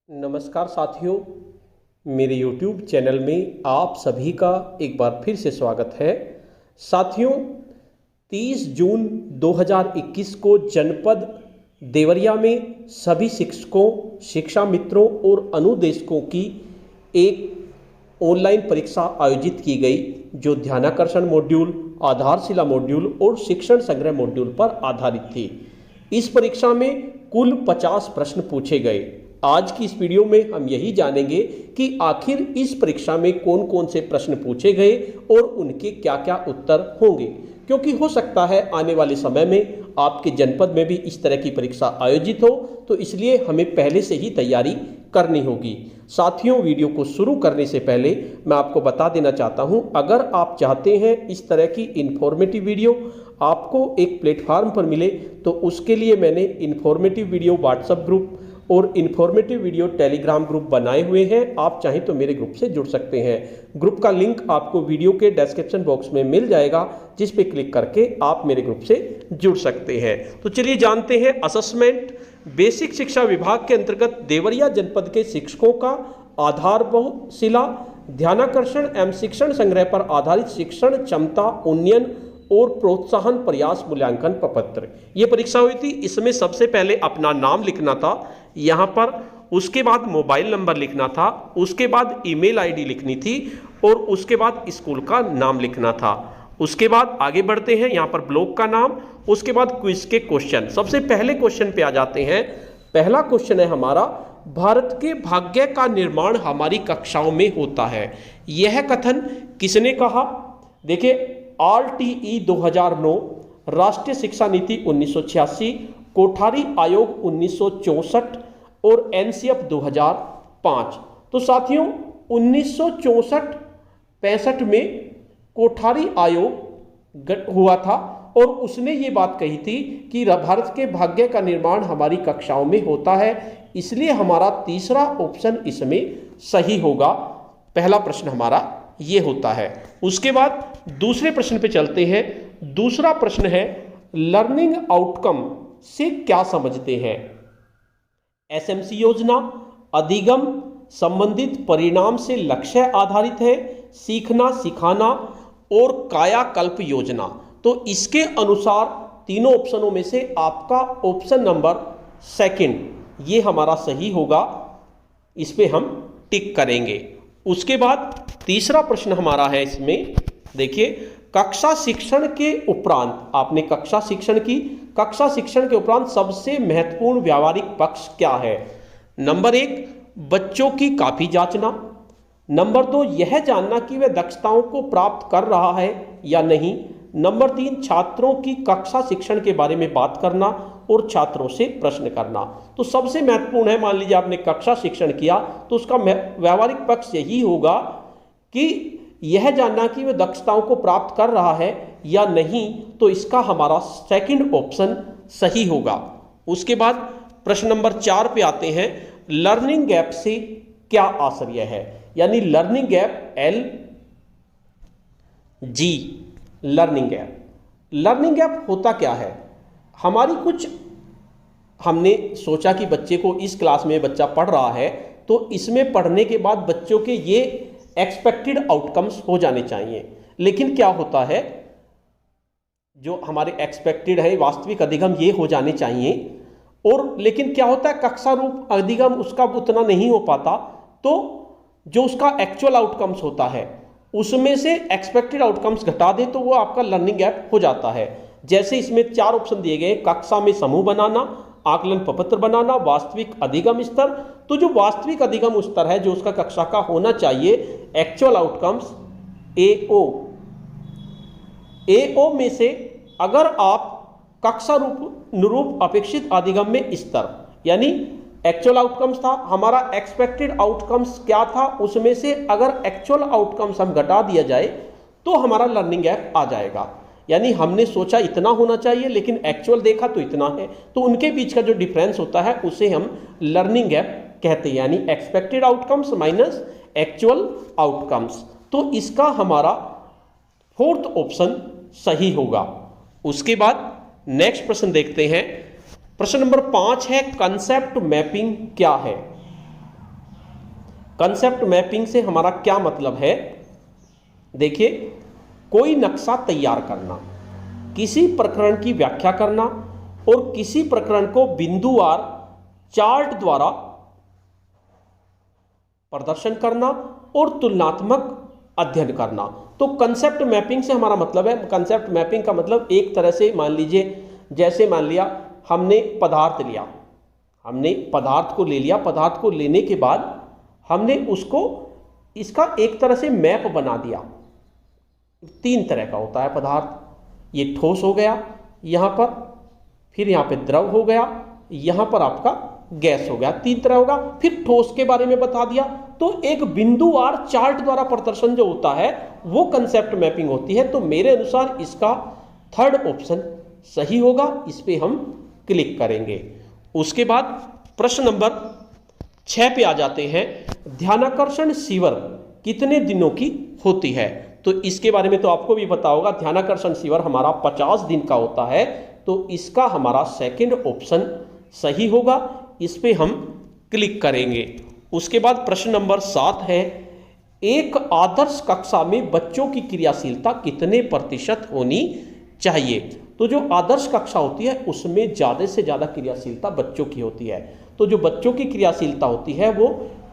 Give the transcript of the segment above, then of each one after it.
नमस्कार साथियों, मेरे YouTube चैनल में आप सभी का एक बार फिर से स्वागत है। साथियों, 30 जून 2021 को जनपद देवरिया में सभी शिक्षकों, शिक्षा मित्रों और अनुदेशकों की एक ऑनलाइन परीक्षा आयोजित की गई, जो ध्यानाकर्षण मॉड्यूल, आधारशिला मॉड्यूल और शिक्षण संग्रह मॉड्यूल पर आधारित थी। इस परीक्षा में कुल 50 प्रश्न पूछे गए। आज की इस वीडियो में हम यही जानेंगे कि आखिर इस परीक्षा में कौन कौन से प्रश्न पूछे गए और उनके क्या क्या उत्तर होंगे, क्योंकि हो सकता है आने वाले समय में आपके जनपद में भी इस तरह की परीक्षा आयोजित हो, तो इसलिए हमें पहले से ही तैयारी करनी होगी। साथियों, वीडियो को शुरू करने से पहले मैं आपको बता देना चाहता हूं, अगर आप चाहते हैं इस तरह की इन्फॉर्मेटिव वीडियो आपको एक प्लेटफार्म पर मिले, तो उसके लिए मैंने इन्फॉर्मेटिव वीडियो व्हाट्सएप ग्रुप और इन्फॉर्मेटिव वीडियो टेलीग्राम ग्रुप बनाए हुए हैं। आप चाहें तो मेरे ग्रुप से जुड़ सकते हैं। ग्रुप का लिंक आपको वीडियो के डिस्क्रिप्शन बॉक्स में मिल जाएगा, जिस पे क्लिक करके आप मेरे ग्रुप से जुड़ सकते हैं। तो चलिए जानते हैं असेसमेंट। बेसिक शिक्षा विभाग के अंतर्गत देवरिया जनपद के शिक्षकों का आधारशिला, ध्यानाकर्षण एवं शिक्षण संग्रह पर आधारित शिक्षण क्षमता उन्नयन और प्रोत्साहन प्रयास मूल्यांकन प्रपत्र, ये परीक्षा हुई थी। इसमें सबसे पहले अपना नाम लिखना था यहाँ पर, उसके बाद मोबाइल नंबर लिखना था, उसके बाद ईमेल आईडी लिखनी थी और उसके बाद स्कूल का नाम लिखना था। उसके बाद आगे बढ़ते हैं, यहाँ पर ब्लॉक का नाम, उसके बाद क्विज के क्वेश्चन। सबसे पहले क्वेश्चन पे आ जाते हैं। पहला क्वेश्चन है हमारा, भारत के भाग्य का निर्माण हमारी कक्षाओं में होता है, यह कथन किसने कहा? देखिए, RTE 2009, राष्ट्रीय शिक्षा नीति 1986, कोठारी आयोग 1964 और NCF 2005। तो साथियों, 1964-65 में कोठारी आयोग हुआ था और उसने ये बात कही थी कि भारत के भाग्य का निर्माण हमारी कक्षाओं में होता है, इसलिए हमारा तीसरा ऑप्शन इसमें सही होगा। पहला प्रश्न हमारा ये होता है। उसके बाद दूसरे प्रश्न पे चलते हैं। दूसरा प्रश्न है, लर्निंग आउटकम से क्या समझते हैं? SMC योजना, अधिगम संबंधित परिणाम से लक्ष्य आधारित है, सीखना सिखाना और कायाकल्प योजना। तो इसके अनुसार तीनों ऑप्शनों में से आपका ऑप्शन नंबर सेकंड ये हमारा सही होगा, इस पे हम टिक करेंगे। उसके बाद तीसरा प्रश्न हमारा है इसमें, देखिए, कक्षा शिक्षण के उपरांत, आपने कक्षा शिक्षण की, कक्षा शिक्षण के उपरांत सबसे महत्वपूर्ण व्यावहारिक पक्ष क्या है? नंबर 1, बच्चों की काफी जांचना। नंबर 2, यह जानना कि वह दक्षताओं को प्राप्त कर रहा है या नहीं। नंबर 3, छात्रों की कक्षा शिक्षण के बारे में बात करना और छात्रों से प्रश्न करना। तो सबसे महत्वपूर्ण है, मान लीजिए आपने कक्षा शिक्षण किया तो उसका व्यावहारिक पक्ष यही होगा कि यह जानना कि वह दक्षताओं को प्राप्त कर रहा है या नहीं। तो इसका हमारा सेकंड ऑप्शन सही होगा। उसके बाद प्रश्न नंबर 4 पे आते हैं, लर्निंग गैप से क्या आशय है? यानी learning gap LG, learning gap. Learning gap होता क्या है? हमारी कुछ, हमने सोचा कि बच्चे को इस क्लास में बच्चा पढ़ रहा है, तो इसमें पढ़ने के बाद बच्चों के ये एक्सपेक्टेड आउटकम्स हो जाने चाहिए। लेकिन क्या होता है, जो हमारे एक्सपेक्टेड है, वास्तविक अधिगम ये हो जाने चाहिए, और लेकिन क्या होता है, कक्षा रूप अधिगम उसका उतना नहीं हो पाता, तो जो उसका एक्चुअल आउटकम्स होता है उसमें से एक्सपेक्टेड आउटकम्स घटा दे तो वो आपका लर्निंग गैप हो जाता है। जैसे इसमें 4 ऑप्शन दिए गए, कक्षा में समूह बनाना, आकलन प्रपत्र बनाना, वास्तविक अधिगम स्तर। तो जो वास्तविक अधिगम स्तर है, जो उसका कक्षा का होना चाहिए, एक्चुअल आउटकम्स AO में से अगर आप कक्षा रूप अपेक्षित अधिगम में स्तर, यानी एक्चुअल आउटकम्स था हमारा, एक्सपेक्टेड आउटकम्स क्या था, उसमें से अगर एक्चुअल आउटकम्स हम घटा दिया जाए तो हमारा लर्निंग गैप आ जाएगा। यानी हमने सोचा इतना होना चाहिए लेकिन एक्चुअल देखा तो इतना है, तो उनके बीच का जो डिफरेंस होता है उसे हम लर्निंग गैप कहते हैं, यानी expected outcomes minus actual outcomes. तो इसका हमारा फोर्थ ऑप्शन सही होगा। उसके बाद नेक्स्ट प्रश्न देखते हैं। प्रश्न नंबर 5 है, कंसेप्ट मैपिंग क्या है? कंसेप्ट मैपिंग से हमारा क्या मतलब है? देखिए, कोई नक्शा तैयार करना, किसी प्रकरण की व्याख्या करना और किसी प्रकरण को बिंदुवार चार्ट द्वारा प्रदर्शन करना और तुलनात्मक अध्ययन करना। तो कंसेप्ट मैपिंग से हमारा मतलब है, कंसेप्ट मैपिंग का मतलब एक तरह से मान लीजिए, जैसे मान लिया हमने पदार्थ लिया, हमने पदार्थ को ले लिया, पदार्थ को लेने के बाद हमने उसको इसका एक तरह से मैप बना दिया। 3 तरह का होता है पदार्थ, ये ठोस हो गया यहाँ पर, फिर यहाँ पे द्रव हो गया, यहाँ पर आपका गैस हो गया, 3 तरह होगा। फिर ठोस के बारे में बता दिया। तो एक बिंदुवार चार्ट द्वारा प्रदर्शन जो होता है वो कंसेप्ट मैपिंग होती है। तो मेरे अनुसार इसका 3rd ऑप्शन सही होगा, इस पे हम क्लिक करेंगे। उसके बाद प्रश्न नंबर 6 पे आ जाते हैं। ध्यानाकर्षण शिविर कितने दिनों की होती है? तो इसके बारे में तो आपको भी पता होगा, ध्यानाकर्षण शिविर हमारा 50 दिन का होता है। तो इसका हमारा 2nd ऑप्शन सही होगा, इस पे हम क्लिक करेंगे। उसके बाद प्रश्न नंबर 7 है, एक आदर्श कक्षा में बच्चों की क्रियाशीलता कितने प्रतिशत होनी चाहिए? तो जो आदर्श कक्षा होती है उसमें ज़्यादा से ज़्यादा क्रियाशीलता बच्चों की होती है। तो जो बच्चों की क्रियाशीलता होती है वो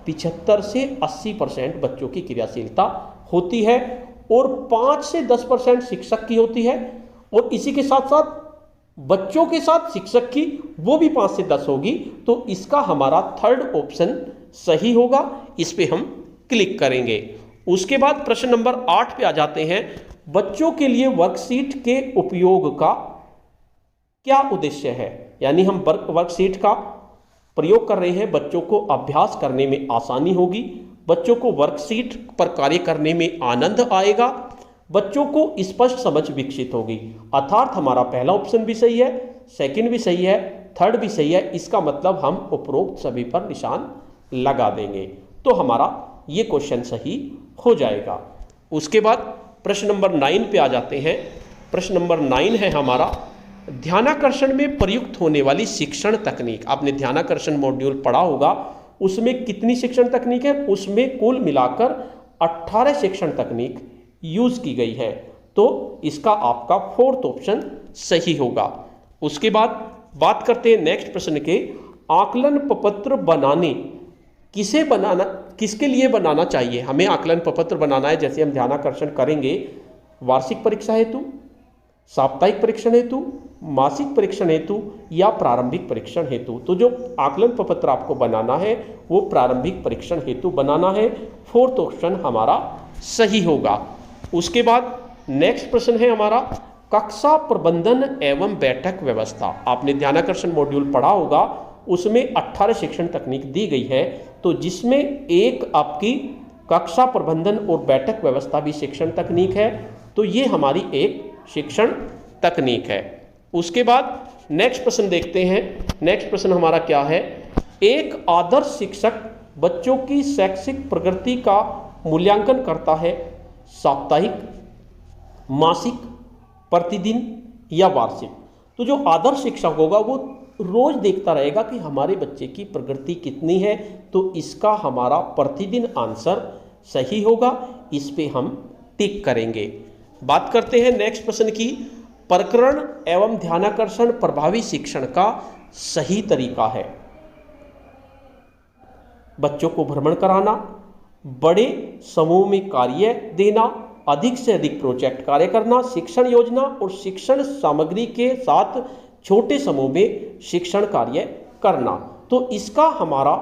75 से 80% बच्चों की क्रियाशीलता होती है और 5 से 10% शिक्षक की होती है। और इसी के साथ साथ बच्चों के साथ शिक्षक की वो भी 5 से 10 होगी। तो इसका हमारा 3rd ऑप्शन सही होगा, इस पे हम क्लिक करेंगे। उसके बाद प्रश्न नंबर 8 पे आ जाते हैं। बच्चों के लिए वर्कशीट के उपयोग का क्या उद्देश्य है? यानी हम वर्कशीट का प्रयोग कर रहे हैं, बच्चों को अभ्यास करने में आसानी होगी, बच्चों को वर्कशीट पर कार्य करने में आनंद आएगा, बच्चों को स्पष्ट समझ विकसित होगी। अर्थात हमारा पहला ऑप्शन भी सही है, 2nd भी सही है, 3rd भी सही है। इसका मतलब हम उपरोक्त सभी पर निशान लगा देंगे, तो हमारा ये क्वेश्चन सही हो जाएगा। उसके बाद प्रश्न नंबर 9 पे आ जाते हैं। प्रश्न नंबर 9 है हमारा, ध्यानाकर्षण में प्रयुक्त होने वाली शिक्षण तकनीक। आपने ध्यानाकर्षण मॉड्यूल पढ़ा होगा, उसमें कितनी शिक्षण तकनीक है? उसमें कुल मिलाकर 18 शिक्षण तकनीक यूज की गई है। तो इसका आपका 4th ऑप्शन सही होगा। उसके बाद बात करते हैं नेक्स्ट प्रश्न के, आकलन प्रपत्र बनाने किसके लिए बनाना चाहिए? हमें आकलन प्रपत्र बनाना है, जैसे हम ध्यानाकर्षण करेंगे वार्षिक परीक्षा हेतु, साप्ताहिक परीक्षण हेतु, मासिक परीक्षण हेतु या प्रारंभिक परीक्षण हेतु। तो जो आकलन प्रपत्र आपको बनाना है वो प्रारंभिक परीक्षण हेतु बनाना है। 4th ऑप्शन हमारा सही होगा। उसके बाद नेक्स्ट प्रश्न है हमारा, कक्षा प्रबंधन एवं बैठक व्यवस्था। आपने ध्यानाकर्षण मॉड्यूल पढ़ा होगा, उसमें 18 शिक्षण तकनीक दी गई है। तो जिसमें एक आपकी कक्षा प्रबंधन और बैठक व्यवस्था भी शिक्षण तकनीक है। तो ये हमारी एक शिक्षण तकनीक है। उसके बाद नेक्स्ट प्रश्न देखते हैं। नेक्स्ट प्रश्न हमारा क्या है, एक आदर्श शिक्षक बच्चों की शैक्षिक प्रगति का मूल्यांकन करता है साप्ताहिक, मासिक, प्रतिदिन या वार्षिक। तो जो आदर्श शिक्षक होगा वो रोज देखता रहेगा कि हमारे बच्चे की प्रगति कितनी है। तो इसका हमारा प्रतिदिन आंसर सही होगा, इस पे हम टिक करेंगे। बात करते हैं नेक्स्ट प्रश्न की, प्रकरण एवं ध्यानाकर्षण प्रभावी शिक्षण का सही तरीका है। बच्चों को भ्रमण कराना, बड़े समूह में कार्य देना, अधिक से अधिक प्रोजेक्ट कार्य करना, शिक्षण योजना और शिक्षण सामग्री के साथ छोटे समूह में शिक्षण कार्य करना। तो इसका हमारा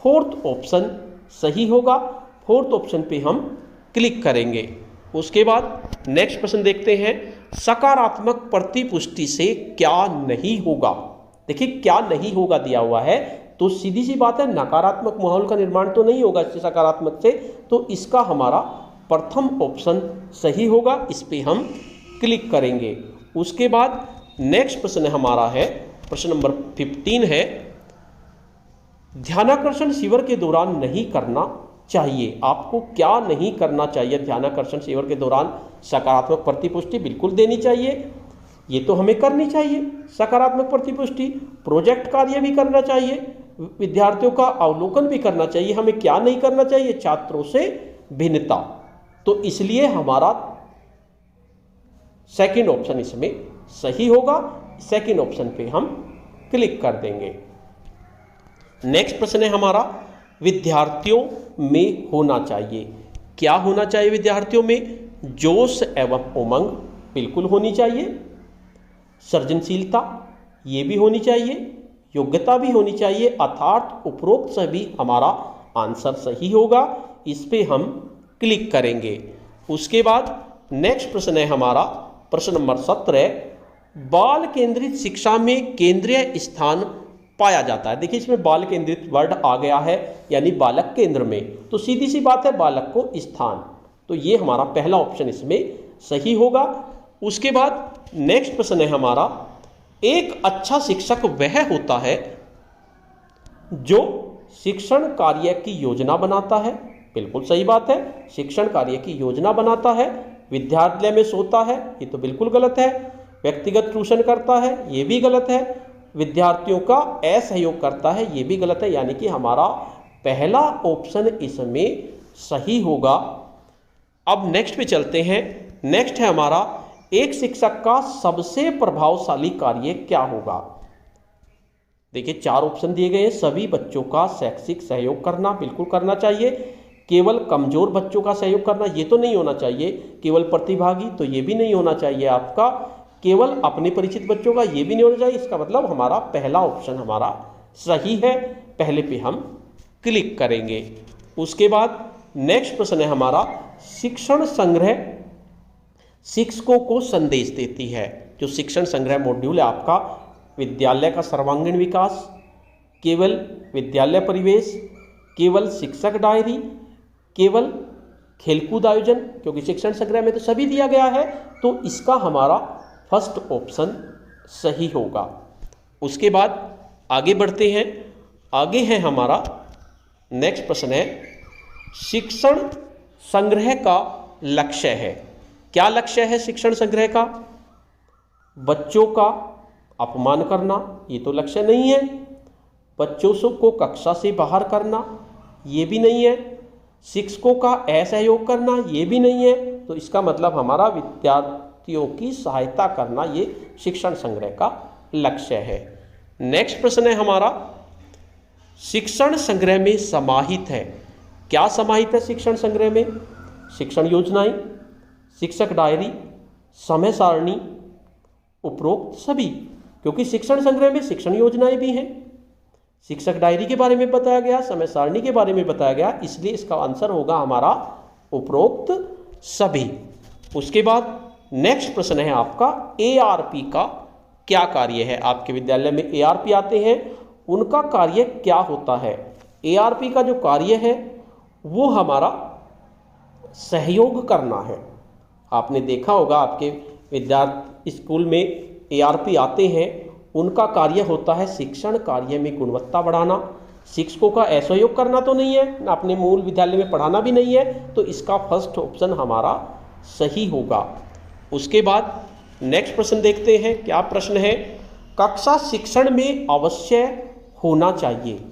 4th ऑप्शन सही होगा। 4th ऑप्शन पे हम क्लिक करेंगे। उसके बाद नेक्स्ट प्रश्न देखते हैं, सकारात्मक प्रतिपुष्टि से क्या नहीं होगा। देखिए क्या नहीं होगा दिया हुआ है, तो सीधी सी बात है नकारात्मक माहौल का निर्माण तो नहीं होगा इससे सकारात्मक से। तो इसका हमारा प्रथम ऑप्शन सही होगा, इस पे हम क्लिक करेंगे। उसके बाद नेक्स्ट प्रश्न हमारा है प्रश्न नंबर 15 है, ध्यानाकर्षण शिविर के दौरान नहीं करना चाहिए। आपको क्या नहीं करना चाहिए ध्यानाकर्षण शिविर के दौरान? सकारात्मक प्रतिपुष्टि बिल्कुल देनी चाहिए, ये तो हमें करनी चाहिए सकारात्मक प्रतिपुष्टि। प्रोजेक्ट कार्य भी करना चाहिए, विद्यार्थियों का अवलोकन भी करना चाहिए। हमें क्या नहीं करना चाहिए? छात्रों से भिन्नता। तो इसलिए हमारा सेकंड ऑप्शन इसमें सही होगा। सेकंड ऑप्शन पे हम क्लिक कर देंगे। नेक्स्ट प्रश्न है हमारा, विद्यार्थियों में होना चाहिए। क्या होना चाहिए विद्यार्थियों में? जोश एवं उमंग बिल्कुल होनी चाहिए, सृजनशीलता ये भी होनी चाहिए, योग्यता भी होनी चाहिए, अर्थात उपरोक्त सभी हमारा आंसर सही होगा। इस पे हम क्लिक करेंगे। उसके बाद नेक्स्ट प्रश्न है हमारा प्रश्न नंबर 17, बाल केंद्रित शिक्षा में केंद्रीय स्थान पाया जाता है। देखिए इसमें बाल केंद्रित वर्ड आ गया है, यानी बालक केंद्र में, तो सीधी सी बात है बालक को स्थान, तो ये हमारा पहला ऑप्शन इसमें सही होगा। उसके बाद नेक्स्ट प्रश्न है हमारा, एक अच्छा शिक्षक वह होता है जो शिक्षण कार्य की योजना बनाता है। बिल्कुल सही बात है, शिक्षण कार्य की योजना बनाता है। विद्यालय में सोता है, ये तो बिल्कुल गलत है। व्यक्तिगत ट्यूशन करता है, ये भी गलत है। विद्यार्थियों का असहयोग करता है, ये भी गलत है, यानी कि हमारा पहला ऑप्शन इसमें सही होगा। अब नेक्स्ट पे चलते हैं। नेक्स्ट है हमारा, एक शिक्षक का सबसे प्रभावशाली कार्य क्या होगा? देखिए 4 ऑप्शन दिए गए हैं। सभी बच्चों का शैक्षिक सहयोग करना, बिल्कुल करना चाहिए। केवल कमजोर बच्चों का सहयोग करना, ये तो नहीं होना चाहिए। केवल प्रतिभागी, तो ये भी नहीं होना चाहिए आपका। केवल अपने परिचित बच्चों का, ये भी नहीं होना चाहिए। इसका मतलब हमारा पहला ऑप्शन हमारा सही है। पहले पे हम क्लिक करेंगे। उसके बाद नेक्स्ट प्रश्न है हमारा, शिक्षण संग्रह शिक्षकों को संदेश देती है। जो शिक्षण संग्रह मॉड्यूल है आपका, विद्यालय का सर्वांगीण विकास, केवल विद्यालय परिवेश, केवल शिक्षक डायरी, केवल खेलकूद आयोजन, क्योंकि शिक्षण संग्रह में तो सभी दिया गया है, तो इसका हमारा फर्स्ट ऑप्शन सही होगा। उसके बाद आगे बढ़ते हैं। आगे है हमारा नेक्स्ट प्रश्न है, शिक्षण संग्रह का लक्ष्य है। क्या लक्ष्य है शिक्षण संग्रह का? बच्चों का अपमान करना, ये तो लक्ष्य नहीं है। बच्चों को कक्षा से बाहर करना, ये भी नहीं है। शिक्षकों का असहयोग करना, ये भी नहीं है। तो इसका मतलब हमारा विद्यार्थियों की सहायता करना, ये शिक्षण संग्रह का लक्ष्य है। नेक्स्ट प्रश्न है हमारा, शिक्षण संग्रह में समाहित है। क्या समाहित है शिक्षण संग्रह में? शिक्षण योजनाएं, शिक्षक डायरी, समय सारणी, उपरोक्त सभी, क्योंकि शिक्षण संग्रह में शिक्षण योजनाएं भी हैं। शिक्षक डायरी के बारे में बताया गया, समय सारणी के बारे में बताया गया, इसलिए इसका आंसर होगा हमारा उपरोक्त सभी। उसके बाद नेक्स्ट प्रश्न है आपका, एआरपी का क्या कार्य है? आपके विद्यालय में एआरपी आते हैं, उनका कार्य क्या होता है? एआरपी का जो कार्य है वो हमारा सहयोग करना है। आपने देखा होगा आपके विद्यार्थी स्कूल में एआरपी आते हैं, उनका कार्य होता है शिक्षण कार्य में गुणवत्ता बढ़ाना। शिक्षकों का असहयोग करना तो नहीं है, अपने मूल विद्यालय में पढ़ाना भी नहीं है, तो इसका फर्स्ट ऑप्शन हमारा सही होगा। उसके बाद नेक्स्ट प्रश्न देखते हैं। क्या प्रश्न है, कक्षा शिक्षण में अवश्य होना चाहिए।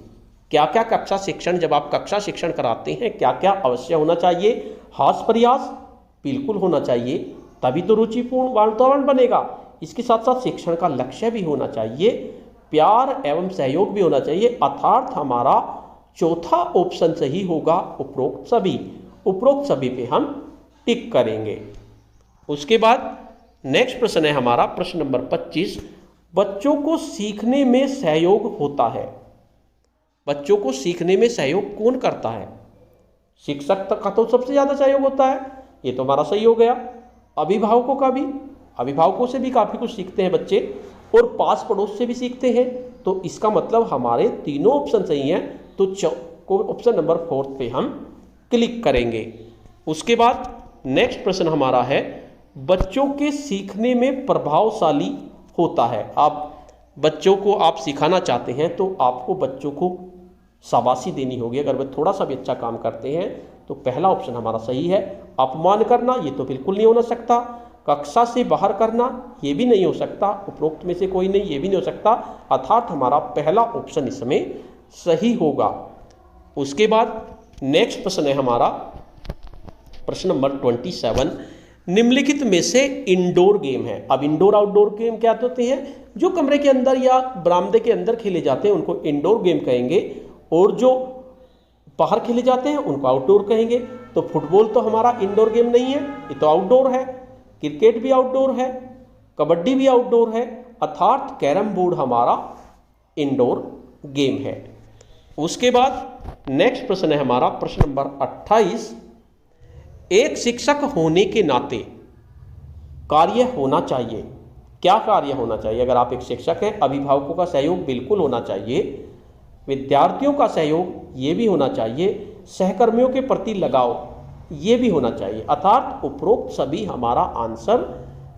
क्या क्या कक्षा शिक्षण, जब आप कक्षा शिक्षण कराते हैं, क्या क्या अवश्य होना चाहिए? हास्य प्रयास बिल्कुल होना चाहिए, तभी तो रुचिपूर्ण वातावरण बनेगा। इसके साथ साथ शिक्षण का लक्ष्य भी होना चाहिए, प्यार एवं सहयोग भी होना चाहिए, अर्थात हमारा चौथा ऑप्शन सही होगा, उपरोक्त सभी। उपरोक्त सभी पे हम टिक करेंगे। उसके बाद नेक्स्ट प्रश्न है हमारा प्रश्न नंबर 25, बच्चों को सीखने में सहयोग होता है। बच्चों को सीखने में सहयोग कौन करता है? शिक्षक तक का तो सबसे ज़्यादा सहयोग होता है, ये तो हमारा सही हो गया। अभिभावकों का भी, अभिभावकों से भी काफ़ी कुछ सीखते हैं बच्चे, और पास पड़ोस से भी सीखते हैं। तो इसका मतलब हमारे तीनों ऑप्शन सही हैं, तो ऑप्शन नंबर 4 पे हम क्लिक करेंगे। उसके बाद नेक्स्ट प्रश्न हमारा है, बच्चों के सीखने में प्रभावशाली होता है। आप बच्चों को आप सिखाना चाहते हैं तो आपको बच्चों को शाबाशी देनी होगी। अगर वे थोड़ा सा भी अच्छा काम करते हैं तो पहला ऑप्शन हमारा सही है। अपमान करना, ये तो बिल्कुल नहीं हो सकता। कक्षा से बाहर करना, ये भी नहीं हो सकता। उपरोक्त में से कोई नहीं, ये भी नहीं हो सकता। अर्थात हमारा पहला ऑप्शन इसमें सही होगा। उसके बाद नेक्स्ट प्रश्न है हमारा प्रश्न नंबर 27, निम्नलिखित में से इंडोर गेम है। अब इंडोर आउटडोर गेम क्या होते हैं? जो कमरे के अंदर या बरामदे के अंदर खेले जाते हैं उनको इंडोर गेम कहेंगे, और जो बाहर खेले जाते हैं उनको आउटडोर कहेंगे। तो फुटबॉल तो हमारा इंडोर गेम नहीं है, ये तो आउटडोर है। क्रिकेट भी आउटडोर है, कबड्डी भी आउटडोर है, अर्थात कैरम बोर्ड हमारा इंडोर गेम है। उसके बाद नेक्स्ट प्रश्न है हमारा प्रश्न नंबर 28, एक शिक्षक होने के नाते कार्य होना चाहिए। क्या कार्य होना चाहिए? अगर आप एक शिक्षक हैं, अभिभावकों का सहयोग बिल्कुल होना चाहिए, विद्यार्थियों का सहयोग ये भी होना चाहिए, सहकर्मियों के प्रति लगाव ये भी होना चाहिए, अर्थात उपरोक्त सभी हमारा आंसर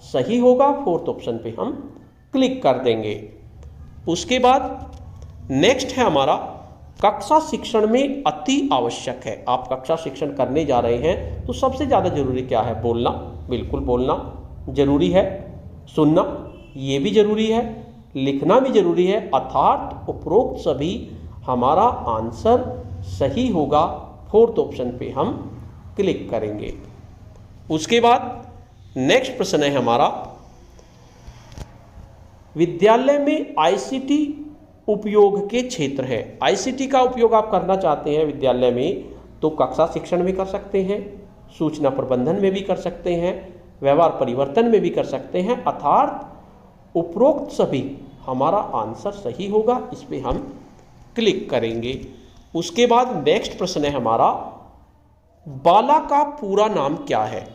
सही होगा। फोर्थ ऑप्शन पे हम क्लिक कर देंगे। उसके बाद नेक्स्ट है हमारा कक्षा शिक्षण में अति आवश्यक है। आप कक्षा शिक्षण करने जा रहे हैं तो सबसे ज़्यादा जरूरी क्या है? बोलना, बिल्कुल बोलना जरूरी है, सुनना ये भी जरूरी है, लिखना भी जरूरी है, अर्थात उपरोक्त सभी हमारा आंसर सही होगा। फोर्थ ऑप्शन पे हम क्लिक करेंगे। उसके बाद नेक्स्ट प्रश्न है हमारा विद्यालय में आईसीटी उपयोग के क्षेत्र है। आईसीटी का उपयोग आप करना चाहते हैं विद्यालय में तो कक्षा शिक्षण में कर सकते हैं, सूचना प्रबंधन में भी कर सकते हैं, व्यवहार परिवर्तन में भी कर सकते हैं, अर्थात उपरोक्त सभी हमारा आंसर सही होगा। इस पे हम क्लिक करेंगे। उसके बाद नेक्स्ट प्रश्न है हमारा बाला का पूरा नाम क्या है?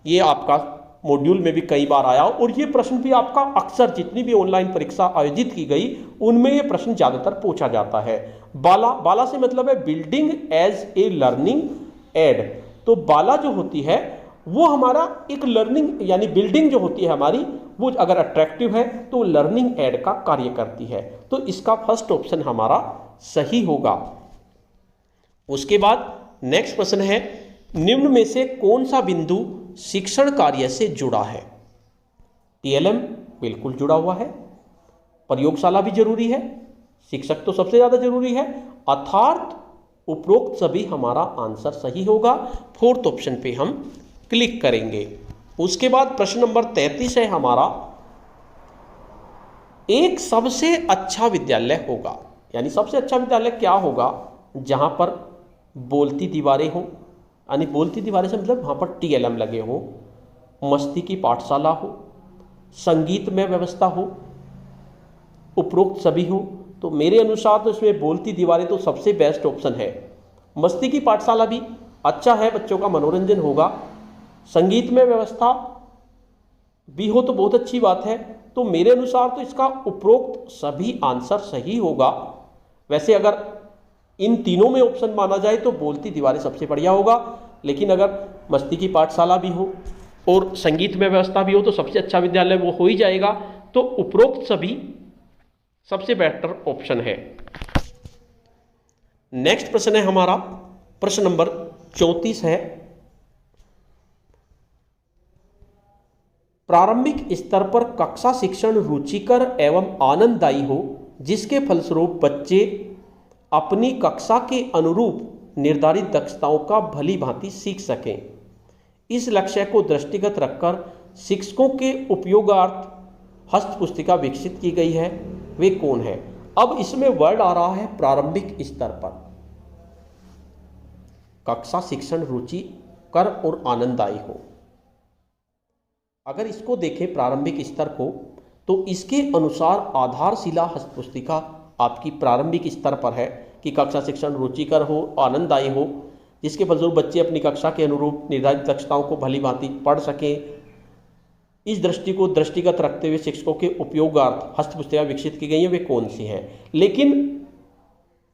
ये आपका मॉड्यूल में भी कई बार आया और ये प्रश्न भी आपका अक्सर जितनी भी ऑनलाइन परीक्षा आयोजित की गई उनमें ये प्रश्न ज्यादातर पूछा जाता है। बाला से मतलब है building as a learning aid. तो बाला जो होती है वो हमारा एक लर्निंग यानी बिल्डिंग जो होती है हमारी, वो अगर अट्रैक्टिव है तो लर्निंग एड का कार्य करती है। तो इसका फर्स्ट ऑप्शन हमारा सही होगा। उसके बाद नेक्स्ट प्रश्न है निम्न में से कौन सा बिंदु शिक्षण कार्य से जुड़ा है? टीएलएम बिल्कुल जुड़ा हुआ है, प्रयोगशाला भी जरूरी है, शिक्षक तो सबसे ज्यादा जरूरी है, अर्थात उपरोक्त सभी हमारा आंसर सही होगा। फोर्थ ऑप्शन पे हम क्लिक करेंगे। उसके बाद प्रश्न नंबर 33 है हमारा एक सबसे अच्छा विद्यालय होगा, यानी सबसे अच्छा विद्यालय क्या होगा जहां पर बोलती दीवारें हो, यानी बोलती दीवारें से मतलब वहां पर टीएलएम लगे हो, मस्ती की पाठशाला हो, संगीत में व्यवस्था हो, उपरोक्त सभी हो। तो मेरे अनुसार तो इसमें बोलती दीवारें तो सबसे बेस्ट ऑप्शन है। मस्ती की पाठशाला भी अच्छा है, बच्चों का मनोरंजन होगा, संगीत में व्यवस्था भी हो तो बहुत अच्छी बात है। तो मेरे अनुसार तो इसका उपरोक्त सभी आंसर सही होगा। वैसे अगर इन तीनों में ऑप्शन माना जाए तो बोलती दीवारें सबसे बढ़िया होगा, लेकिन अगर मस्ती की पाठशाला भी हो और संगीत में व्यवस्था भी हो तो सबसे अच्छा विद्यालय वो हो ही जाएगा। तो उपरोक्त सभी सबसे बेटर ऑप्शन है। नेक्स्ट प्रश्न है हमारा प्रश्न नंबर 34 है प्रारंभिक स्तर पर कक्षा शिक्षण रुचिकर एवं आनंददायी हो जिसके फलस्वरूप बच्चे अपनी कक्षा के अनुरूप निर्धारित दक्षताओं का भली भांति सीख सकें। इस लक्ष्य को दृष्टिगत रखकर शिक्षकों के उपयोगार्थ हस्तपुस्तिका विकसित की गई है। वे कौन है? अब इसमें वर्ड आ रहा है प्रारंभिक स्तर पर, कक्षा शिक्षण रुचिकर और आनंददायी हो। अगर इसको देखें प्रारंभिक स्तर को तो इसके अनुसार आधारशिला हस्तपुस्तिका आपकी प्रारंभिक स्तर पर है कि कक्षा शिक्षण रुचिकर हो, आनंददायी हो, जिसके फलस्वरूप बच्चे अपनी कक्षा के अनुरूप निर्धारित दक्षताओं को भली भांति पढ़ सकें। इस दृष्टि को दृष्टिगत रखते हुए शिक्षकों के उपयोगार्थ हस्तपुस्तिका विकसित की गई हैं। वे कौन सी हैं? लेकिन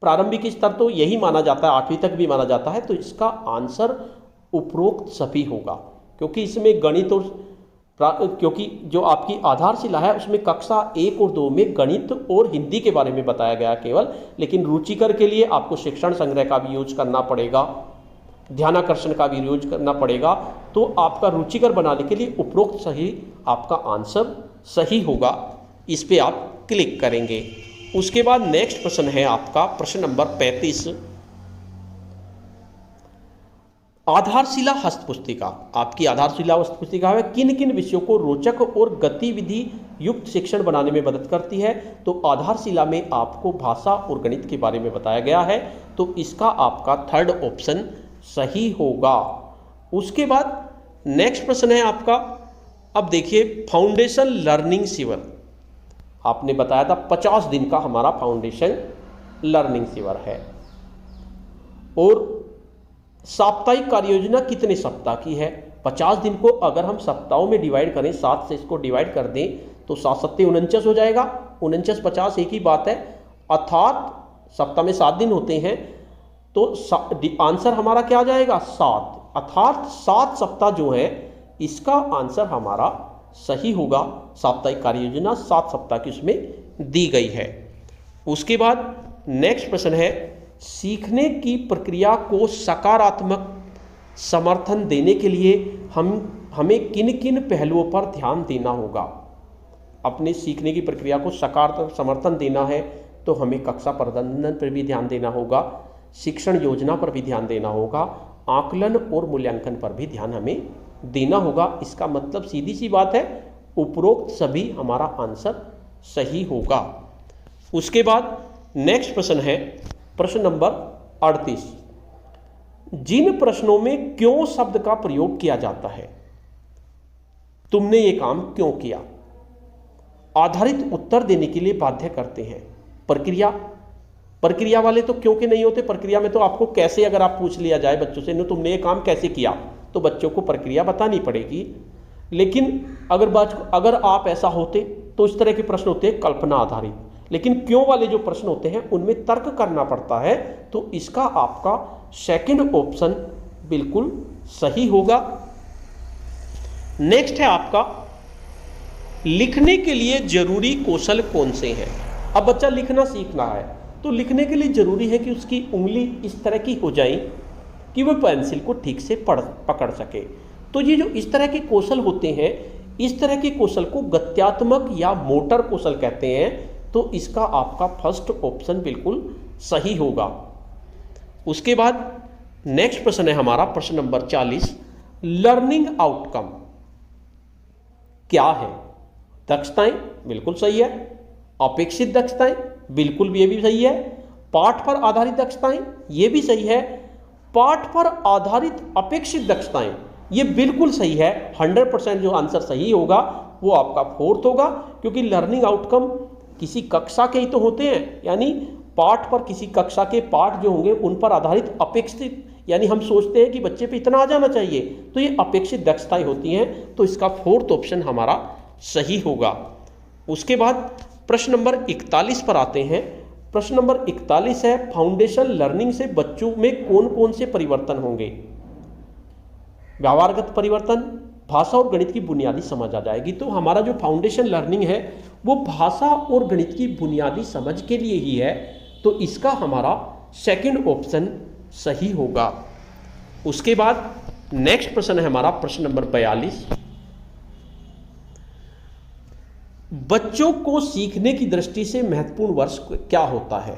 प्रारंभिक स्तर तो यही माना जाता है, 8वीं तक भी माना जाता है। तो इसका आंसर उपरोक्त सभी होगा, क्योंकि इसमें गणित और क्योंकि जो आपकी आधारशिला है उसमें कक्षा 1 और 2 में गणित और हिंदी के बारे में बताया गया केवल, लेकिन रुचिकर के लिए आपको शिक्षण संग्रह का भी यूज करना पड़ेगा, ध्यानाकर्षण का भी यूज करना पड़ेगा। तो आपका रुचिकर बनाने के लिए उपरोक्त सही आपका आंसर सही होगा। इस पे आप क्लिक करेंगे। उसके बाद नेक्स्ट प्रश्न है आपका प्रश्न नंबर 35। आधारशिला हस्तपुस्तिका, आपकी आधारशिला हस्तपुस्तिका है किन किन विषयों को रोचक और गतिविधि युक्त शिक्षण बनाने में मदद करती है। तो आधारशिला में आपको भाषा और गणित के बारे में बताया गया है, तो इसका आपका थर्ड ऑप्शन सही होगा। उसके बाद नेक्स्ट प्रश्न है आपका, अब देखिए फाउंडेशन लर्निंग शिविर, आपने बताया था 50 दिन का हमारा फाउंडेशन लर्निंग शिविर है। और साप्ताहिक कार्य योजना कितने सप्ताह की है? 50 दिन को अगर हम सप्ताहों में डिवाइड करें, 7 से इसको डिवाइड कर दें तो 7 सत्ते 49 हो जाएगा। 49 50 एक ही बात है, अर्थात सप्ताह में 7 दिन होते हैं, तो आंसर हमारा क्या आ जाएगा? 7, अर्थात 7 सप्ताह जो है इसका आंसर हमारा सही होगा। साप्ताहिक कार्य योजना 7 सप्ताह की उसमें दी गई है। उसके बाद नेक्स्ट प्रश्न है, सीखने की प्रक्रिया को सकारात्मक समर्थन देने के लिए हमें किन किन पहलुओं पर ध्यान देना होगा। अपने सीखने की प्रक्रिया को सकारात्मक समर्थन देना है तो हमें कक्षा प्रबंधन पर भी ध्यान देना होगा, शिक्षण योजना पर भी ध्यान देना होगा, आकलन और मूल्यांकन पर भी ध्यान हमें देना होगा। इसका मतलब सीधी सी बात है, उपरोक्त सभी हमारा आंसर सही होगा। उसके बाद नेक्स्ट प्रश्न है प्रश्न नंबर 38। जिन प्रश्नों में क्यों शब्द का प्रयोग किया जाता है, तुमने ये काम क्यों किया, आधारित उत्तर देने के लिए बाध्य करते हैं। प्रक्रिया वाले तो क्यों के नहीं होते, प्रक्रिया में तो आपको कैसे, अगर आप पूछ लिया जाए बच्चों से तुमने ये काम कैसे किया, तो बच्चों को प्रक्रिया बतानी पड़ेगी। लेकिन अगर आप ऐसा होते तो इस तरह के प्रश्न होते हैं कल्पना आधारित, लेकिन क्यों वाले जो प्रश्न होते हैं उनमें तर्क करना पड़ता है, तो इसका आपका सेकंड ऑप्शन बिल्कुल सही होगा। नेक्स्ट है आपका, लिखने के लिए जरूरी कौशल कौन से हैं। अब बच्चा लिखना सीखना है तो लिखने के लिए जरूरी है कि उसकी उंगली इस तरह की हो जाए कि वह पेंसिल को ठीक से पकड़ सके। तो ये जो इस तरह के कौशल होते हैं, इस तरह के कौशल को गत्यात्मक या मोटर कौशल कहते हैं, तो इसका आपका फर्स्ट ऑप्शन बिल्कुल सही होगा। उसके बाद नेक्स्ट प्रश्न है हमारा प्रश्न नंबर 40। लर्निंग आउटकम क्या है? दक्षताएं, बिल्कुल सही है। अपेक्षित दक्षताएं, बिल्कुल ये भी सही है। पाठ पर आधारित दक्षताएं, ये भी सही है। पाठ पर आधारित अपेक्षित दक्षताएं, ये बिल्कुल सही है। 100% जो आंसर सही होगा वो आपका फोर्थ होगा, क्योंकि लर्निंग आउटकम किसी कक्षा के ही तो होते हैं, यानी पाठ पर किसी कक्षा के पाठ जो होंगे उन पर आधारित अपेक्षित, यानी हम सोचते हैं कि बच्चे पे इतना आ जाना चाहिए, तो ये अपेक्षित दक्षताएं होती हैं, तो इसका फोर्थ ऑप्शन हमारा सही होगा। उसके बाद प्रश्न नंबर 41 पर आते हैं। प्रश्न नंबर 41 है, फाउंडेशन लर्निंग से बच्चों में कौन कौन से परिवर्तन होंगे। व्यवहारगत परिवर्तन, भाषा और गणित की बुनियादी समझ आ जाएगी। तो हमारा जो फाउंडेशन लर्निंग है वो भाषा और गणित की बुनियादी समझ के लिए ही है, तो इसका हमारा सेकंड ऑप्शन सही होगा। उसके बाद नेक्स्ट प्रश्न है हमारा प्रश्न नंबर 42। बच्चों को सीखने की दृष्टि से महत्वपूर्ण वर्ष क्या होता है।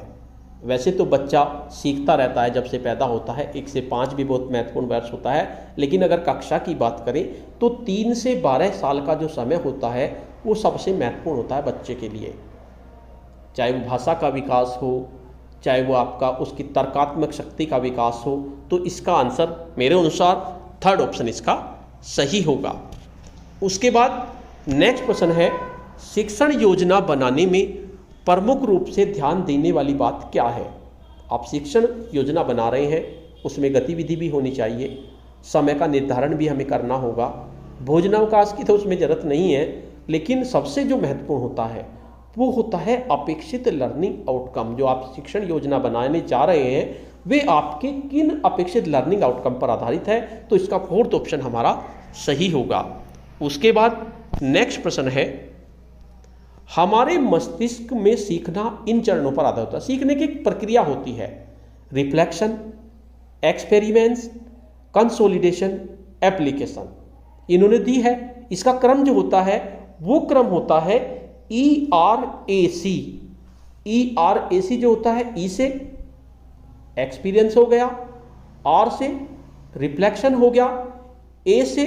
वैसे तो बच्चा सीखता रहता है जब से पैदा होता है, 1 से 5 भी बहुत महत्वपूर्ण वर्ष होता है, लेकिन अगर कक्षा की बात करें तो 3 से 12 साल का जो समय होता है वो सबसे महत्वपूर्ण होता है बच्चे के लिए। चाहे वो भाषा का विकास हो, चाहे वो आपका उसकी तर्कात्मक शक्ति का विकास हो, तो इसका आंसर मेरे अनुसार थर्ड ऑप्शन इसका सही होगा। उसके बाद नेक्स्ट प्रश्न है, शिक्षण योजना बनाने में प्रमुख रूप से ध्यान देने वाली बात क्या है। आप शिक्षण योजना बना रहे हैं, उसमें गतिविधि भी होनी चाहिए, समय का निर्धारण भी हमें करना होगा, भोजनावकाश की तो उसमें ज़रूरत नहीं है, लेकिन सबसे जो महत्वपूर्ण होता है वो होता है अपेक्षित लर्निंग आउटकम। जो आप शिक्षण योजना बनाने जा रहे हैं वे आपके किन अपेक्षित लर्निंग आउटकम पर आधारित है, तो इसका फोर्थ ऑप्शन हमारा सही होगा। उसके बाद नेक्स्ट प्रश्न है, हमारे मस्तिष्क में सीखना इन चरणों पर आधारित होता है। सीखने की प्रक्रिया होती है रिफ्लेक्शन, एक्सपेरिमेंट्स, कंसोलिडेशन, एप्लीकेशन, इन्होंने दी है। इसका क्रम जो होता है वो क्रम होता है ERAC, ERAC जो होता है, E से एक्सपीरियंस हो गया, R से रिफ्लेक्शन हो गया, A से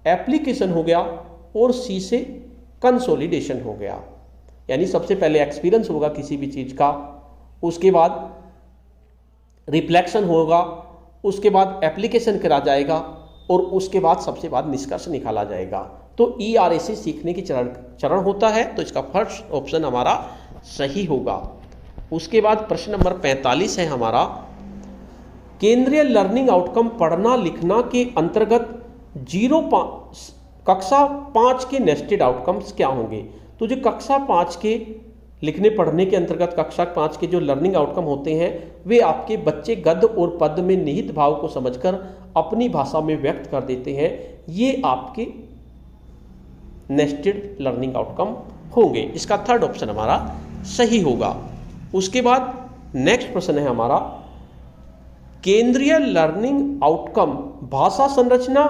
एप्लीकेशन हो गया और C से कंसोलिडेशन हो गया। यानी सबसे पहले एक्सपीरियंस होगा किसी भी चीज का, उसके बाद रिफ्लेक्शन होगा, उसके बाद एप्लीकेशन करा जाएगा और उसके बाद सबसे बाद निष्कर्ष निकाला जाएगा। तो ERAC सीखने की चरण होता है, तो इसका फर्स्ट ऑप्शन हमारा सही होगा। उसके बाद प्रश्न नंबर 45 है हमारा, केंद्रीय लर्निंग आउटकम पढ़ना लिखना के अंतर्गत कक्षा 5 के नेस्टेड आउटकम्स क्या होंगे। तो जो कक्षा 5 के लिखने पढ़ने के अंतर्गत कक्षा 5 के जो लर्निंग आउटकम होते हैं, वे आपके बच्चे गद्य और पद्य में निहित भाव को समझकर अपनी भाषा में व्यक्त कर देते हैं। ये आपके नेस्टेड लर्निंग आउटकम होंगे। इसका थर्ड ऑप्शन हमारा सही होगा। उसके बाद नेक्स्ट प्रश्न है हमारा, केंद्रीय लर्निंग आउटकम भाषा संरचना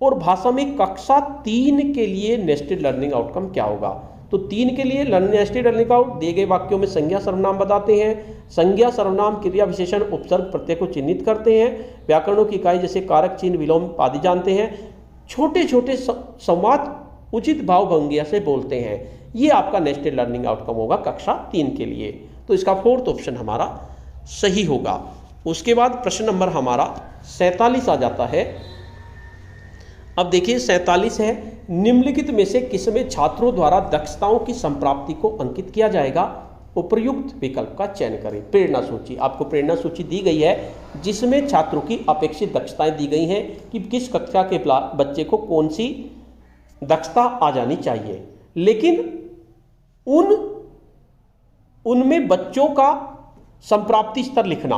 और भाषा में कक्षा 3 के लिए नेस्टेड लर्निंग आउटकम क्या होगा। तो 3 के लिए नेस्टेड लर्निंग आउटकम दिए गए वाक्यों में संज्ञा सर्वनाम बताते हैं, संज्ञा सर्वनाम क्रिया विशेषण उपसर्ग प्रत्यय को चिन्हित करते हैं, व्याकरणों की इकाई जैसे कारक चिन्ह विलोम आदि जानते हैं, छोटे छोटे संवाद उचित भाव भंगिया से बोलते हैं। ये आपका नेस्टेड लर्निंग आउटकम होगा कक्षा 3 के लिए। तो इसका फोर्थ ऑप्शन हमारा सही होगा। उसके बाद प्रश्न नंबर हमारा 47 आ जाता है। अब देखिए 47 है, निम्नलिखित में से किसमें छात्रों द्वारा दक्षताओं की संप्राप्ति को अंकित किया जाएगा, उपयुक्त विकल्प का चयन करें। प्रेरणा सूची, आपको प्रेरणा सूची दी गई है जिसमें छात्रों की अपेक्षित दक्षताएं दी गई हैं कि किस कक्षा के बच्चे को कौन सी दक्षता आ जानी चाहिए। लेकिन उनमें बच्चों का संप्राप्ति स्तर लिखना,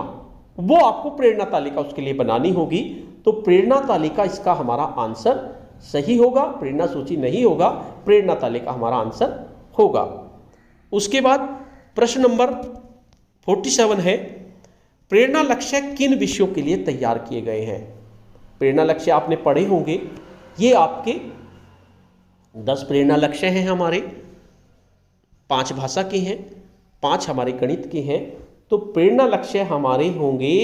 वो आपको प्रेरणा तालिका उसके लिए बनानी होगी। तो प्रेरणा तालिका इसका हमारा आंसर सही होगा, प्रेरणा सूची नहीं होगा, प्रेरणा तालिका हमारा आंसर होगा। उसके बाद प्रश्न नंबर 47 है, प्रेरणा लक्ष्य किन विषयों के लिए तैयार किए गए हैं। प्रेरणा लक्ष्य आपने पढ़े होंगे, ये आपके 10 प्रेरणा लक्ष्य हैं हमारे, 5 भाषा के हैं, 5 हमारे गणित के हैं। तो प्रेरणा लक्ष्य हमारे होंगे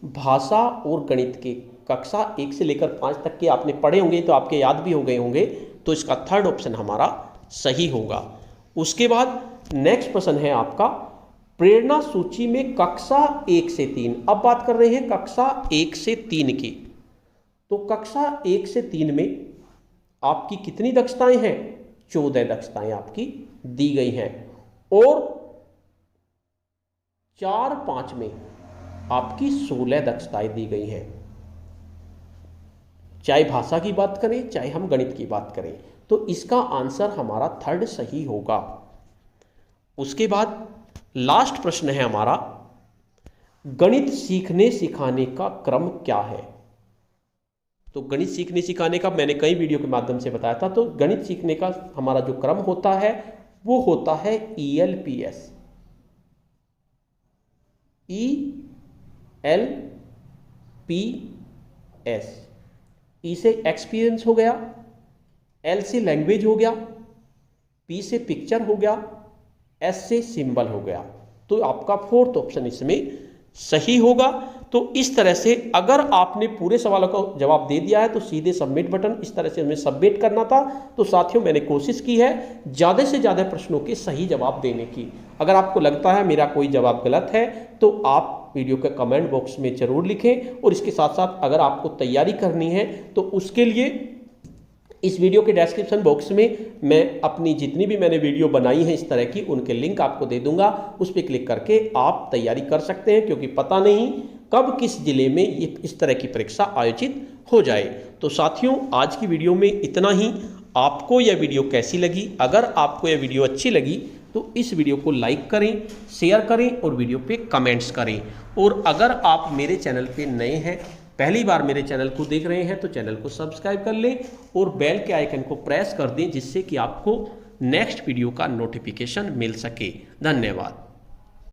भाषा और गणित के, कक्षा 1 से लेकर 5 तक के आपने पढ़े होंगे, तो आपके याद भी हो गए होंगे। तो इसका थर्ड ऑप्शन हमारा सही होगा। उसके बाद नेक्स्ट प्रश्न है आपका, प्रेरणा सूची में कक्षा 1 से 3, अब बात कर रहे हैं कक्षा 1 से 3 की। तो कक्षा 1 से 3 में आपकी कितनी दक्षताएं हैं, 14 दक्षताएं आपकी दी गई हैं। और 4-5 में आपकी 16 दक्षताएं दी गई हैं, चाहे भाषा की बात करें चाहे हम गणित की बात करें। तो इसका आंसर हमारा थर्ड सही होगा। उसके बाद लास्ट प्रश्न है हमारा, गणित सीखने सिखाने का क्रम क्या है। तो गणित सीखने सिखाने का मैंने कई वीडियो के माध्यम से बताया था। तो गणित सीखने का हमारा जो क्रम होता है वो होता है ELPS। ELPS, E से एक्सपीरियंस हो गया, L से लैंग्वेज हो गया, P से पिक्चर हो गया, S से सिंबल हो गया। तो आपका फोर्थ ऑप्शन इसमें सही होगा। तो इस तरह से अगर आपने पूरे सवालों का जवाब दे दिया है तो सीधे सबमिट बटन, इस तरह से हमें सबमिट करना था। तो साथियों मैंने कोशिश की है ज़्यादा से ज़्यादा प्रश्नों के सही जवाब देने की। अगर आपको लगता है मेरा कोई जवाब गलत है तो आप वीडियो के कमेंट बॉक्स में जरूर लिखें। और इसके साथ साथ अगर आपको तैयारी करनी है तो उसके लिए इस वीडियो के डिस्क्रिप्शन बॉक्स में मैं अपनी जितनी भी मैंने वीडियो बनाई है इस तरह की, उनके लिंक आपको दे दूंगा। उस पर क्लिक करके आप तैयारी कर सकते हैं, क्योंकि पता नहीं कब किस जिले में ये इस तरह की परीक्षा आयोजित हो जाए। तो साथियों आज की वीडियो में इतना ही। आपको यह वीडियो कैसी लगी? अगर आपको यह वीडियो अच्छी लगी तो इस वीडियो को लाइक करें, शेयर करें और वीडियो पे कमेंट्स करें। और अगर आप मेरे चैनल पे नए हैं, पहली बार मेरे चैनल को देख रहे हैं, तो चैनल को सब्सक्राइब कर लें और बेल के आइकन को प्रेस कर दें, जिससे कि आपको नेक्स्ट वीडियो का नोटिफिकेशन मिल सके। धन्यवाद।